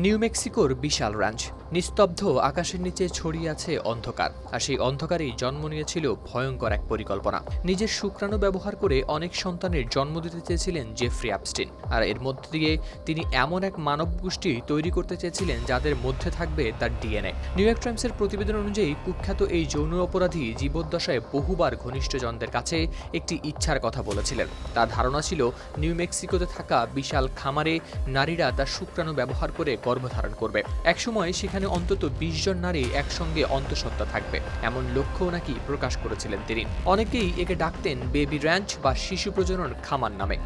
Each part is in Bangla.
নিউ মেক্সিকোর বিশাল রাঞ্চ, নিস্তব্ধ আকাশের নিচে ছড়িয়ে আছে অন্ধকার, আর সেই অন্ধকারেই জন্ম নিয়েছিল ভয়ঙ্কর এক পরিকল্পনা। নিজের শুক্রাণু ব্যবহার করে অনেক সন্তানের জন্ম দিতে চেয়েছিলেন জেফ্রি অ্যাপস্টিন, আর এর মধ্য দিয়ে তিনি এমন এক মানব গোষ্ঠী তৈরি করতে চেয়েছিলেন যাদের মধ্যে থাকবে তার ডিএনএ। নিউ ইয়র্ক টাইমসের প্রতিবেদন অনুযায়ী কুখ্যাত এই যৌন অপরাধী জীবদ্দশায় বহুবার ঘনিষ্ঠজনদের কাছে একটি ইচ্ছার কথা বলেছিলেন। তার ধারণা ছিল নিউ মেক্সিকোতে থাকা বিশাল খামারে নারীরা তার শুক্রাণু ব্যবহার করে গর্ভধারণ করবে। একসময় সেখানে অন্তত ২০ জন নারী একসঙ্গে অন্তঃসত্ত্বা থাকবে, এমন লক্ষ্যও নাকি প্রকাশ করেছিলেন তিনি। অনেকেই একে ডাকতেন বেবি র্যাঞ্চ বা শিশু প্রজনন খামার নামে।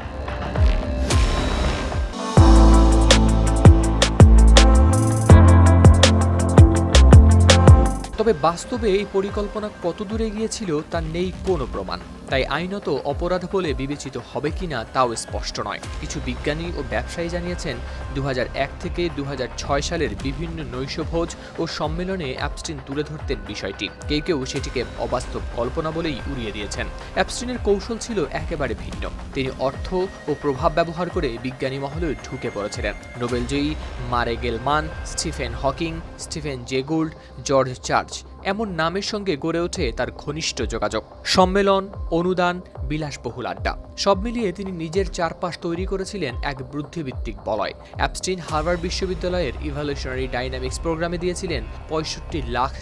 তবে বাস্তবে এই পরিকল্পনা কত দূরে গিয়েছিল তার নেই কোনো প্রমাণ, তাই আইনত অপরাধ বলে বিবেচিত হবে কিনা তাও স্পষ্ট নয়। কিছু বিজ্ঞানী ও ব্যবসায়ী জানিয়েছেন ২০০১ থেকে ২০০৬ সালের বিভিন্ন নৈশভোজ ও সম্মেলনে অ্যাপস্টিন তুলে ধরতেন বিষয়টি। কেউ কেউ সেটিকে অবাস্তব কল্পনা বলেই উড়িয়ে দিয়েছেন। অ্যাপস্টিনের কৌশল ছিল একেবারে ভিন্ন। তিনি অর্থ ও প্রভাব ব্যবহার করে বিজ্ঞানী মহলে ঢুকে পড়েছিলেন। নোবেলজয়ী Murray Gell-Mann, Stephen Hawking, Stephen J Gould, George Church এমন নামের সঙ্গে গড়ে ওঠে তার ঘনিষ্ঠ যোগাযোগ। সম্মেলন, অনুদান, বিলাসবহুল আড্ডা সব মিলিয়ে তিনি নিজের চারপাশ তৈরি করেছিলেন এক বুদ্ধিভিত্তিক বলয়। অ্যাপস্টিন হার্ভার্ড বিশ্ববিদ্যালয়ের ইভলিউশনারি ডাইনামিক্স প্রোগ্রামে দিয়েছিলেন $৬৫ লাখ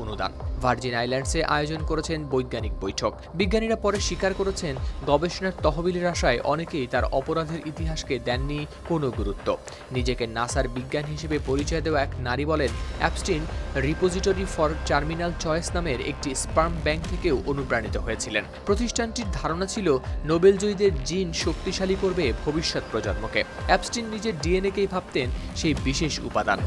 অনুদান। ভার্জিন আইল্যান্ডসে আয়োজন করেছেন বৈজ্ঞানিক বৈঠক। বিজ্ঞানীরা পরে স্বীকার করেছেন গবেষণার তহবিলের আশায় অনেকেই তার অপরাধের ইতিহাসকে দেননি কোনো গুরুত্ব। নিজেকে নাসার বিজ্ঞানী হিসেবে পরিচয় দেওয়া এক নারী বলেন, Epstein repository for terminal choice নামের একটি স্পার্ম ব্যাংক থেকেও অনুপ্রাণিত হয়েছিলেন। প্রতিষ্ঠানটির ধারণা ছিল নোবেলজয়ীদের জিন শক্তিশালী করবে ভবিষ্যৎ প্রজন্মকে। অ্যাপস্টিন নিজের ডিএনএকেই ভাবতেন সেই বিশেষ উপাদান।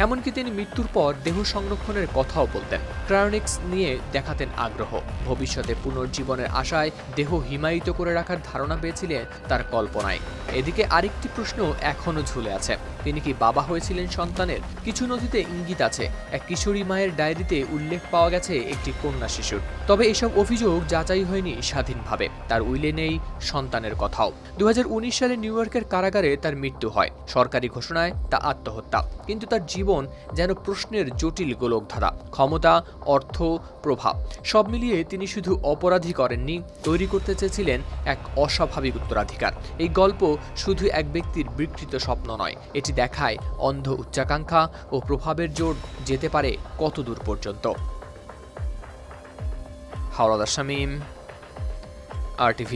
এমনকি তিনি মৃত্যুর পর দেহ সংরক্ষণের কথাও বলতেন। ক্রায়োনিক্স নিয়ে দেখাতেন আগ্রহ। ভবিষ্যতে পুনর্জীবনের আশায় দেহ হিমায়িত করে রাখার ধারণা পেয়েছিলেন তার কল্পনায়। এদিকে আরেকটি প্রশ্ন এখনও ঝুলে আছে, তিনি কি বাবা হয়েছিলেন সন্তানের? কিছু নথিতে ইঙ্গিত আছে, এক কিশোরী মায়ের ডায়েরিতে উল্লেখ পাওয়া গেছে একটি কন্যা শিশুর। তবে এসব অভিযোগ যাচাই হয়নি স্বাধীনভাবে। তার উইলে নেই সন্তানের কথাও। ২০১৯ সালে নিউ ইয়র্কের কারাগারে তার মৃত্যু হয়। সরকারি ঘোষণায় তা আত্মহত্যা, কিন্তু তার জীবন যেন প্রশ্নের জটিল গোলকধাঁধা। ক্ষমতা, অর্থ, প্রভাব সব মিলিয়ে তিনি শুধু অপরাধী করেননি, তৈরি করতে চেয়েছিলেন এক অস্বাভাবিক উত্তরাধিকার। এই গল্প শুধু এক ব্যক্তির বিকৃত স্বপ্ন নয়, এটি দেখায় অন্ধ উচ্চাকাঙ্ক্ষা ও প্রভাবের জোর যেতে পারে কত দূর পর্যন্ত। হাওলাদার শামীম, RTV।